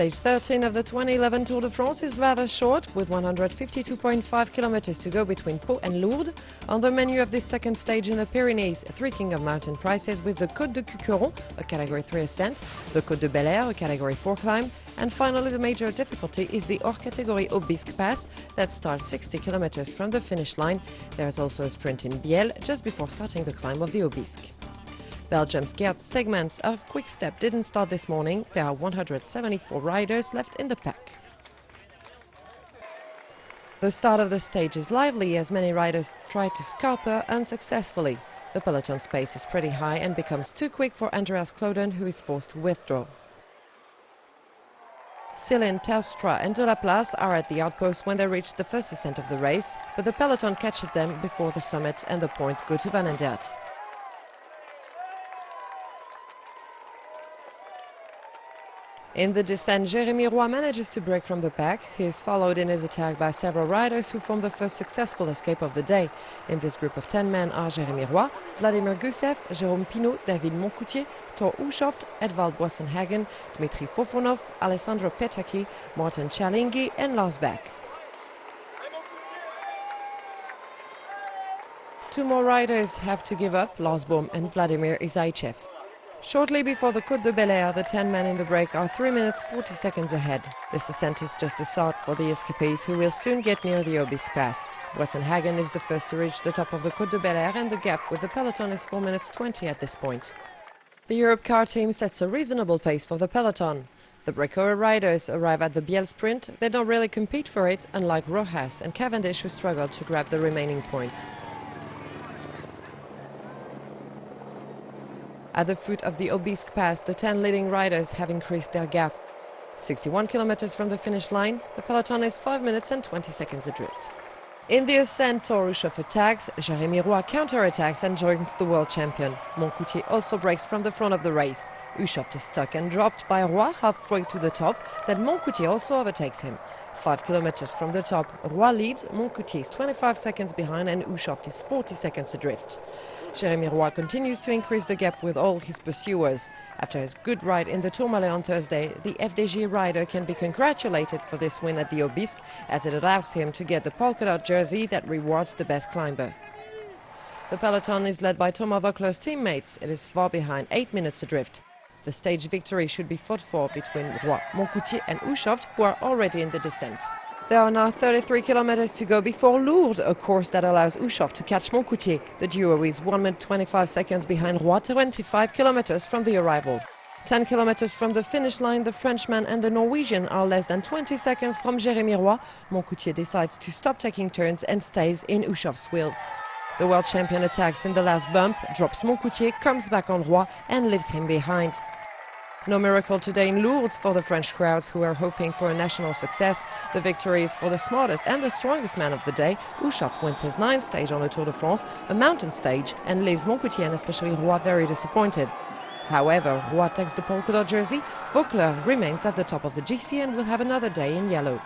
Stage 13 of the 2011 Tour de France is rather short, with 152.5 kilometers to go between Pau and Lourdes. On the menu of this second stage in the Pyrenees, three King of Mountain prizes with the Côte de Cucuron, a Category 3 ascent, the Côte de Bel Air, a Category 4 climb, and finally the major difficulty is the hors category Aubisque Pass that starts 60 kilometers from the finish line. There is also a sprint in Biel just before starting the climb of the Aubisque. Belgium's Gert Stegmans of Quick Step didn't start this morning. There are 174 riders left in the pack. The start of the stage is lively as many riders try to scalper unsuccessfully. The peloton's pace is pretty high and becomes too quick for Andreas Kloden, who is forced to withdraw. Céline, Terpstra and De La Place are at the outpost when they reach the first ascent of the race, but the peloton catches them before the summit and the points go to Van Aert. In the descent, Jérémy Roy manages to break from the pack. He is followed in his attack by several riders who form the first successful escape of the day. In this group of 10 men are Jérémy Roy, Vladimir Gusev, Jérôme Pinault, David Moncoutier, Thor Hushovd, Edvald Boasson-Hagen, Dmitry Fofonov, Alessandro Petacchi, Martin Cialinghi and Lars Beck. Two more riders have to give up, Lars Bohm and Vladimir Izaichev. Shortly before the Côte de Bel Air, the 10 men in the break are 3 minutes 40 seconds ahead. This ascent is just a start for the escapees, who will soon get near the Aubisque Pass. Boasson-Hagen is the first to reach the top of the Côte de Bel Air, and the gap with the peloton is 4 minutes 20 at this point. The Europe car team sets a reasonable pace for the peloton. The Brecoa riders arrive at the Biel sprint. They don't really compete for it, unlike Rojas and Cavendish, who struggle to grab the remaining points. At the foot of the Aubisque Pass, the 10 leading riders have increased their gap. 61 kilometers from the finish line, the peloton is 5 minutes and 20 seconds adrift. In the ascent, Thor Hushovd attacks, Jérémy Roy counterattacks and joins the world champion. Moncoutie also breaks from the front of the race. Hushovd is stuck and dropped by Roy halfway to the top, then Moncoutie also overtakes him. 5 kilometers from the top, Roy leads, Moncoutie is 25 seconds behind and Hushovd is 40 seconds adrift. Jérémy Roy continues to increase the gap with all his pursuers. After his good ride in the Tourmalet on Thursday, the FDJ rider can be congratulated for this win at the Aubisque, as it allows him to get the polka-dot jersey that rewards the best climber. The peloton is led by Thomas Voeckler's teammates. It is far behind, 8 minutes adrift. The stage victory should be fought for between Roy, Moncoutie and Hushovd, who are already in the descent. There are now 33 kilometers to go before Lourdes, a course that allows Hushovd to catch Moncoutie. The duo is 1 minute 25 seconds behind Roy, 25 kilometers from the arrival. 10 kilometers from the finish line, the Frenchman and the Norwegian are less than 20 seconds from Jérémy Roy. Moncoutie decides to stop taking turns and stays in Hushovd's wheels. The world champion attacks in the last bump, drops Moncoutie, comes back on Roy and leaves him behind. No miracle today in Lourdes for the French crowds, who are hoping for a national success. The victory is for the smartest and the strongest man of the day. Hushovd wins his 9th stage on the Tour de France, a mountain stage, and leaves Moncoutie and especially Roy very disappointed. However, Roy takes the polka-dot jersey. Voeckler remains at the top of the GC and will have another day in yellow.